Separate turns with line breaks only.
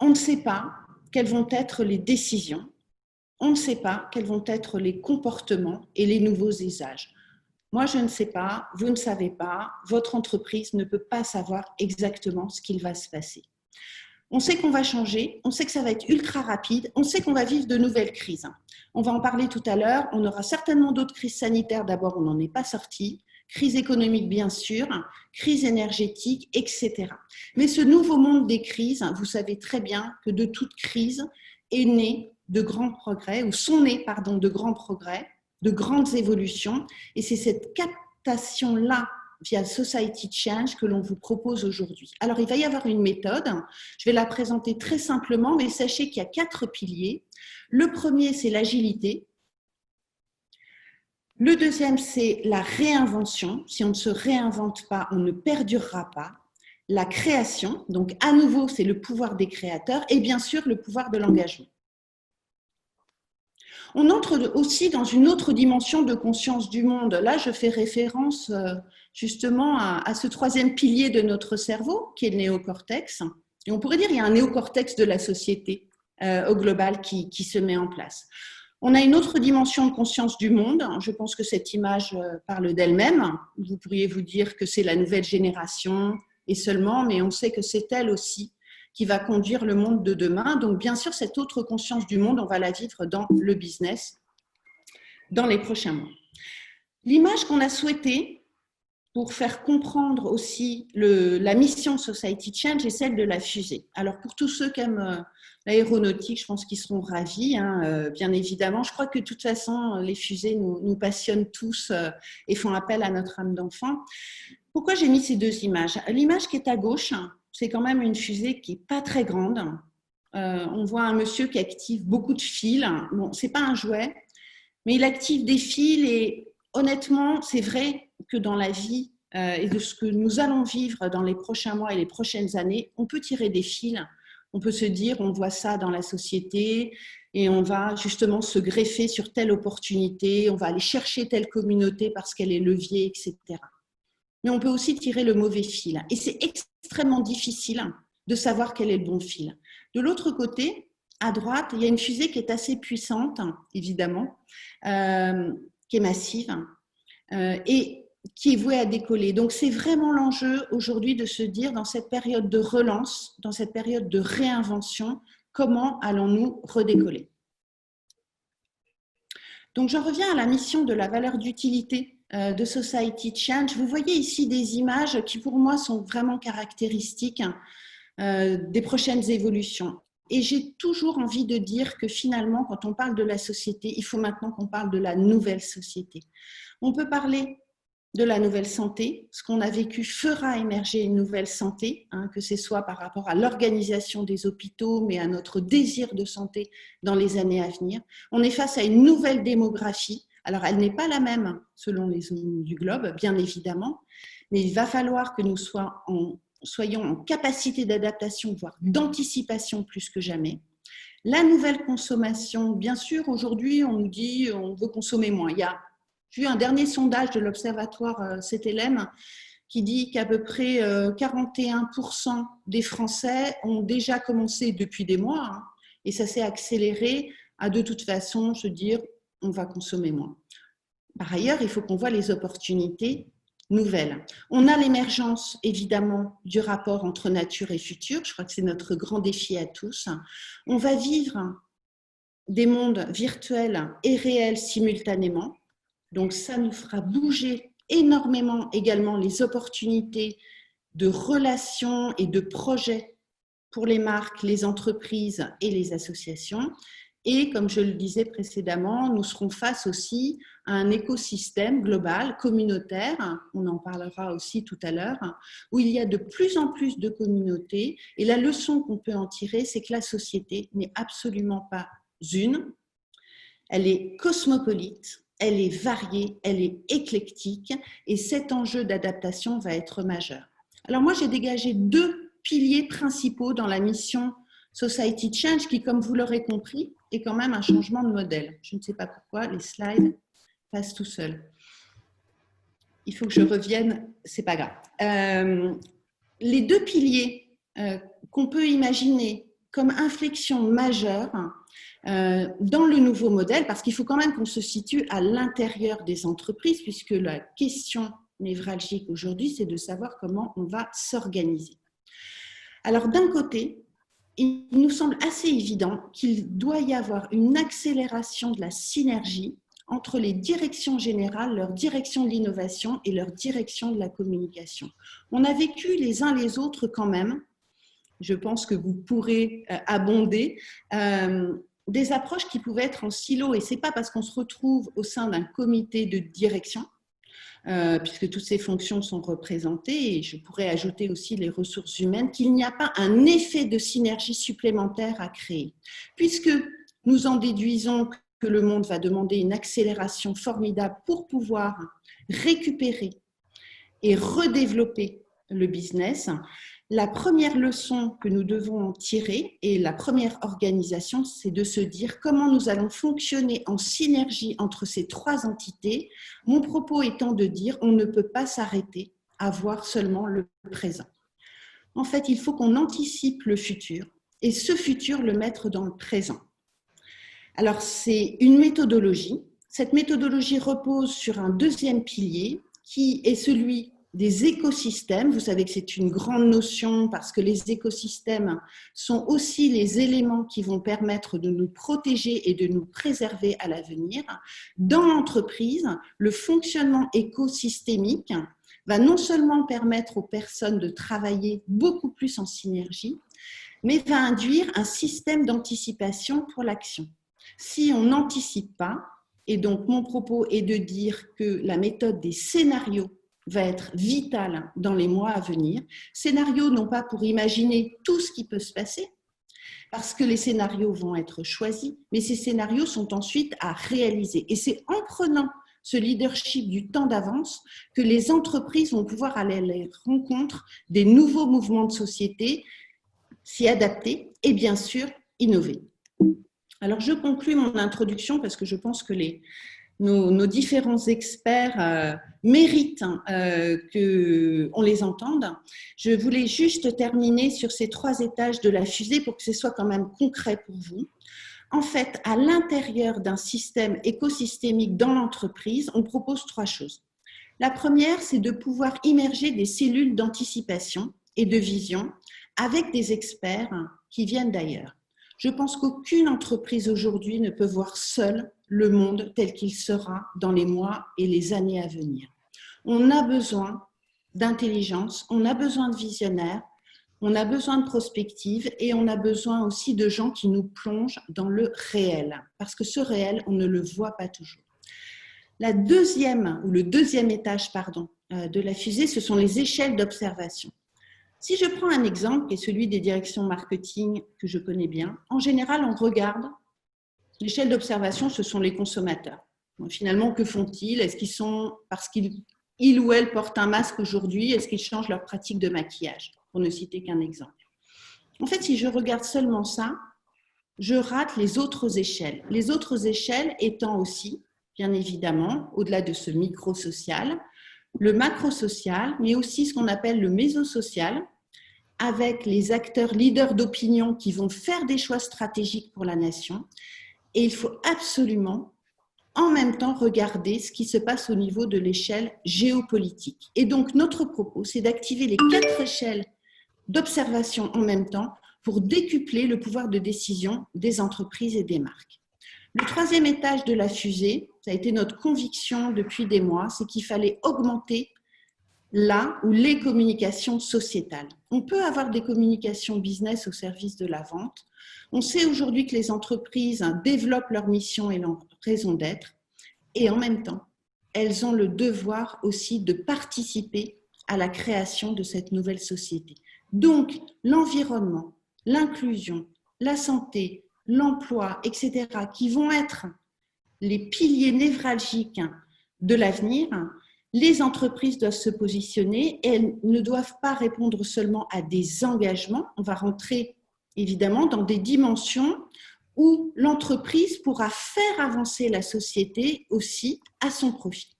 on ne sait pas quelles vont être les décisions, on ne sait pas quels vont être les comportements et les nouveaux usages. Moi, je ne sais pas, vous ne savez pas, votre entreprise ne peut pas savoir exactement ce qu'il va se passer. On sait qu'on va changer, on sait que ça va être ultra rapide, on sait qu'on va vivre de nouvelles crises. On va en parler tout à l'heure, on aura certainement d'autres crises sanitaires, d'abord on n'en est pas sorti, crise économique bien sûr, crise énergétique, etc. Mais ce nouveau monde des crises, vous savez très bien que de toute crise est né de grands progrès, ou sont nés, pardon, de grands progrès, de grandes évolutions, et c'est cette captation-là via Society Change que l'on vous propose aujourd'hui. Alors, il va y avoir une méthode, je vais la présenter très simplement, mais sachez qu'il y a 4 piliers. Le premier, c'est l'agilité. Le deuxième, c'est la réinvention. Si on ne se réinvente pas, on ne perdurera pas. La création, donc à nouveau, c'est le pouvoir des créateurs, et bien sûr, le pouvoir de l'engagement. On entre aussi dans une autre dimension de conscience du monde. Là, je fais référence justement à ce troisième pilier de notre cerveau, qui est le néocortex. Et on pourrait dire qu'il y a un néocortex de la société au global qui se met en place. On a une autre dimension de conscience du monde. Je pense que cette image parle d'elle-même. Vous pourriez vous dire que c'est la nouvelle génération et seulement, mais on sait que c'est elle aussi qui va conduire le monde de demain. Donc, bien sûr, cette autre conscience du monde, on va la vivre dans le business dans les prochains mois. L'image qu'on a souhaitée pour faire comprendre aussi la mission Society Change est celle de la fusée. Alors, pour tous ceux qui aiment l'aéronautique, je pense qu'ils seront ravis, bien évidemment. Je crois que de toute façon, les fusées nous passionnent tous et font appel à notre âme d'enfant. Pourquoi j'ai mis ces 2 images? L'image qui est à gauche, c'est quand même une fusée qui n'est pas très grande. On voit un monsieur qui active beaucoup de fils. Bon, ce n'est pas un jouet, mais il active des fils et honnêtement, c'est vrai que dans la vie et de ce que nous allons vivre dans les prochains mois et les prochaines années, on peut tirer des fils. On peut se dire, on voit ça dans la société et on va justement se greffer sur telle opportunité, on va aller chercher telle communauté parce qu'elle est levier, etc. Mais on peut aussi tirer le mauvais fil. Et c'est extrêmement difficile de savoir quel est le bon fil. De l'autre côté, à droite, il y a une fusée qui est assez puissante, évidemment, qui est massive et qui est vouée à décoller. Donc, c'est vraiment l'enjeu aujourd'hui de se dire, dans cette période de relance, dans cette période de réinvention, comment allons-nous redécoller? Donc, j'en reviens à la mission de la valeur d'utilité de Society Change. Vous voyez ici des images qui, pour moi, sont vraiment caractéristiques des prochaines évolutions. Et j'ai toujours envie de dire que finalement, quand on parle de la société, il faut maintenant qu'on parle de la nouvelle société. On peut parler de la nouvelle santé. Ce qu'on a vécu fera émerger une nouvelle santé, que ce soit par rapport à l'organisation des hôpitaux, mais à notre désir de santé dans les années à venir. On est face à une nouvelle démographie. Alors, elle n'est pas la même selon les zones du globe, bien évidemment, mais il va falloir que nous soyons en capacité d'adaptation, voire d'anticipation plus que jamais. La nouvelle consommation, bien sûr, aujourd'hui, on nous dit on veut consommer moins. J'ai eu un dernier sondage de l'Observatoire CTLM qui dit qu'à peu près 41% des Français ont déjà commencé depuis des mois, et ça s'est accéléré à de toute façon se dire on va consommer moins. Par ailleurs, il faut qu'on voit les opportunités nouvelles. On a l'émergence, évidemment, du rapport entre nature et futur. Je crois que c'est notre grand défi à tous. On va vivre des mondes virtuels et réels simultanément. Donc, ça nous fera bouger énormément également les opportunités de relations et de projets pour les marques, les entreprises et les associations. Et comme je le disais précédemment, nous serons face aussi à un écosystème global, communautaire, on en parlera aussi tout à l'heure, où il y a de plus en plus de communautés. Et la leçon qu'on peut en tirer, c'est que la société n'est absolument pas une, elle est cosmopolite, elle est variée, elle est éclectique, et cet enjeu d'adaptation va être majeur. Alors moi, j'ai dégagé 2 piliers principaux dans la mission Society Change, qui, comme vous l'aurez compris, est quand même un changement de modèle. Je ne sais pas pourquoi, les slides passent tout seuls. Il faut que je revienne, c'est pas grave. Les 2 piliers qu'on peut imaginer comme inflexion majeure dans le nouveau modèle, parce qu'il faut quand même qu'on se situe à l'intérieur des entreprises, puisque la question névralgique aujourd'hui, c'est de savoir comment on va s'organiser. Alors d'un côté, il nous semble assez évident qu'il doit y avoir une accélération de la synergie entre les directions générales, leur direction de l'innovation et leur direction de la communication. On a vécu les uns les autres quand même, je pense que vous pourrez abonder, des approches qui pouvaient être en silo, et ce n'est pas parce qu'on se retrouve au sein d'un comité de direction, puisque toutes ces fonctions sont représentées, et je pourrais ajouter aussi les ressources humaines, qu'il n'y a pas un effet de synergie supplémentaire à créer, puisque nous en déduisons que le monde va demander une accélération formidable pour pouvoir récupérer et redévelopper le business. La première leçon que nous devons en tirer, et la première organisation, c'est de se dire comment nous allons fonctionner en synergie entre ces trois entités. Mon propos étant de dire on ne peut pas s'arrêter à voir seulement le présent. En fait, il faut qu'on anticipe le futur et ce futur le mettre dans le présent. Alors, c'est une méthodologie. Cette méthodologie repose sur un deuxième pilier qui est celui des écosystèmes. Vous savez que c'est une grande notion parce que les écosystèmes sont aussi les éléments qui vont permettre de nous protéger et de nous préserver à l'avenir. Dans l'entreprise, le fonctionnement écosystémique va non seulement permettre aux personnes de travailler beaucoup plus en synergie, mais va induire un système d'anticipation pour l'action. Si on n'anticipe pas, et donc mon propos est de dire que la méthode des scénarios va être vitale dans les mois à venir. Scénarios non pas pour imaginer tout ce qui peut se passer, parce que les scénarios vont être choisis, mais ces scénarios sont ensuite à réaliser. Et c'est en prenant ce leadership du temps d'avance que les entreprises vont pouvoir aller à la rencontre des nouveaux mouvements de société, s'y adapter et bien sûr innover. Alors je conclus mon introduction parce que je pense que nos différents experts méritent qu'on les entende. Je voulais juste terminer sur ces 3 étages de la fusée pour que ce soit quand même concret pour vous. En fait, à l'intérieur d'un système écosystémique dans l'entreprise, on propose 3 choses. La première, c'est de pouvoir immerger des cellules d'anticipation et de vision avec des experts qui viennent d'ailleurs. Je pense qu'aucune entreprise aujourd'hui ne peut voir seule le monde tel qu'il sera dans les mois et les années à venir. On a besoin d'intelligence, on a besoin de visionnaires, on a besoin de prospective et on a besoin aussi de gens qui nous plongent dans le réel, parce que ce réel, on ne le voit pas toujours. Le deuxième étage de la fusée, ce sont les échelles d'observation. Si je prends un exemple, qui est celui des directions marketing que je connais bien, en général, on regarde l'échelle d'observation, ce sont les consommateurs. Bon, finalement, que font-ils? Est-ce qu'ils sont, parce qu'ils ou elles portent un masque aujourd'hui, est-ce qu'ils changent leur pratique de maquillage? Pour ne citer qu'un exemple. En fait, si je regarde seulement ça, je rate les autres échelles. Les autres échelles étant aussi, bien évidemment, au-delà de ce micro-social, le macro-social, mais aussi ce qu'on appelle le mésosocial, avec les acteurs leaders d'opinion qui vont faire des choix stratégiques pour la nation. Et il faut absolument, en même temps, regarder ce qui se passe au niveau de l'échelle géopolitique. Et donc, notre propos, c'est d'activer les 4 échelles d'observation en même temps pour décupler le pouvoir de décision des entreprises et des marques. Le 3e étage de la fusée, ça a été notre conviction depuis des mois, c'est qu'il fallait augmenter les communications sociétales. On peut avoir des communications business au service de la vente. On sait aujourd'hui que les entreprises développent leur mission et leur raison d'être, et en même temps, elles ont le devoir aussi de participer à la création de cette nouvelle société. Donc, l'environnement, l'inclusion, la santé, l'emploi, etc., qui vont être les piliers névralgiques de l'avenir, les entreprises doivent se positionner et elles ne doivent pas répondre seulement à des engagements. On va rentrer évidemment dans des dimensions où l'entreprise pourra faire avancer la société aussi à son profit.